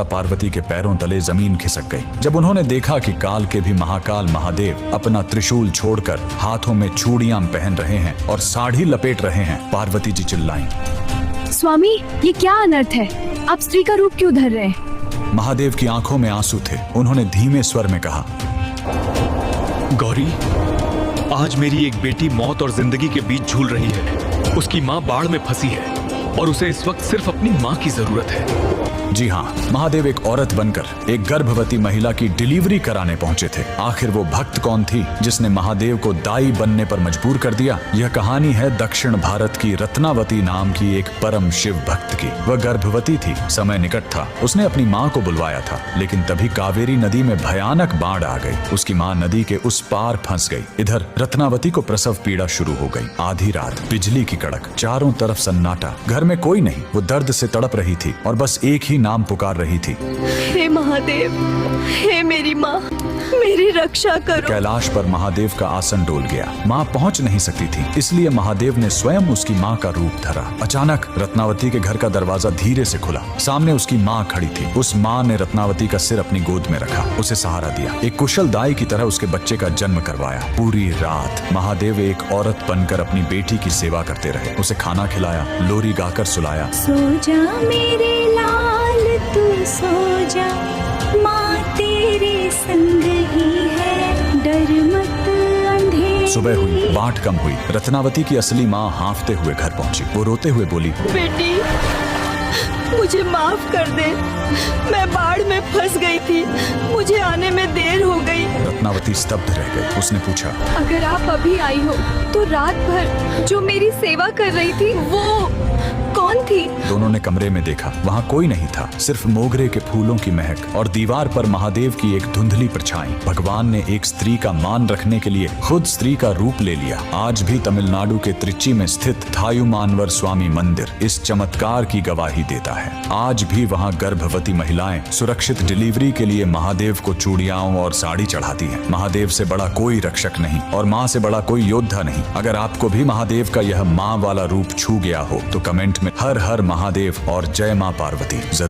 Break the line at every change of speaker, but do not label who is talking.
पार्वती के पैरों तले जमीन खिसक गई जब उन्होंने देखा कि काल के भी महाकाल महादेव अपना त्रिशूल छोड़कर हाथों में चूड़ियां पहन रहे हैं और साड़ी लपेट रहे हैं। पार्वती जी चिल्लाईं,
स्वामी, ये क्या अनर्थ है? आप स्त्री का रूप क्यों धर रहे हैं?
महादेव की आंखों में आंसू थे। उन्होंने धीमे स्वर में कहा,
गौरी, आज मेरी एक बेटी मौत और जिंदगी के बीच झूल रही है। उसकी माँ बाढ़ में फंसी है और उसे इस वक्त सिर्फ अपनी माँ की जरूरत है।
जी हाँ, महादेव एक औरत बनकर एक गर्भवती महिला की डिलीवरी कराने पहुंचे थे। आखिर वो भक्त कौन थी जिसने महादेव को दाई बनने पर मजबूर कर दिया? यह कहानी है दक्षिण भारत की रत्नावती नाम की एक परम शिव भक्त की। वह गर्भवती थी, समय निकट था। उसने अपनी माँ को बुलवाया था, लेकिन तभी कावेरी नदी में भयानक बाढ़ आ गई। उसकी माँ नदी के उस पार फंस गई। इधर रत्नावती को प्रसव पीड़ा शुरू हो गई। आधी रात, बिजली की कड़क, चारों तरफ सन्नाटा, घर में कोई नहीं। वो दर्द से तड़प रही थी और बस एक ही नाम पुकार रही थी,
हे महादेव, हे मेरी माँ, मेरी रक्षा करो।
कैलाश पर महादेव का आसन डोल गया। माँ पहुंच नहीं सकती थी, इसलिए महादेव ने स्वयं उसकी माँ का रूप धरा। अचानक रत्नावती के घर का दरवाजा धीरे से खुला। सामने उसकी माँ खड़ी थी। उस माँ ने रत्नावती का सिर अपनी गोद में रखा, उसे सहारा दिया, एक कुशल दाई की तरह उसके बच्चे का जन्म करवाया। पूरी रात महादेव एक औरत बनकर अपनी बेटी की सेवा करते रहे। उसे खाना खिलाया, लोरी गाकर सुलाया।
सो जा मेरे लाल, तू सो जा, माँ तेरे संग ही है, डर मत अंधेरे।
सुबह हुई, बाट कम हुई। रत्नावती की असली माँ हांफते हुए घर पहुंची। वो रोते हुए बोली,
बेटी, मुझे माफ कर दे, मैं बाढ़ में फंस गई थी, मुझे आने में देर हो गई।
रत्नावती स्तब्ध रह गई। उसने पूछा,
अगर आप अभी आई हो तो रात भर जो मेरी सेवा कर रही थी वो कौन थी?
दोनों ने कमरे में देखा। वहाँ कोई नहीं था, सिर्फ मोगरे के फूलों की महक और दीवार पर महादेव की एक धुंधली परछाई। भगवान ने एक स्त्री का मान रखने के लिए खुद स्त्री का रूप ले लिया। आज भी तमिलनाडु के त्रिची में स्थित थायुमानवर स्वामी मंदिर इस चमत्कार की गवाही देता है। आज भी वहाँ गर्भवती महिलाएं सुरक्षित डिलीवरी के लिए महादेव को चूड़ियाओं और साड़ी चढ़ाती हैं। महादेव से बड़ा कोई रक्षक नहीं और माँ से बड़ा कोई योद्धा नहीं। अगर आपको भी महादेव का यह माँ वाला रूप छू गया हो तो कमेंट में हर हर महादेव और जय माँ पार्वती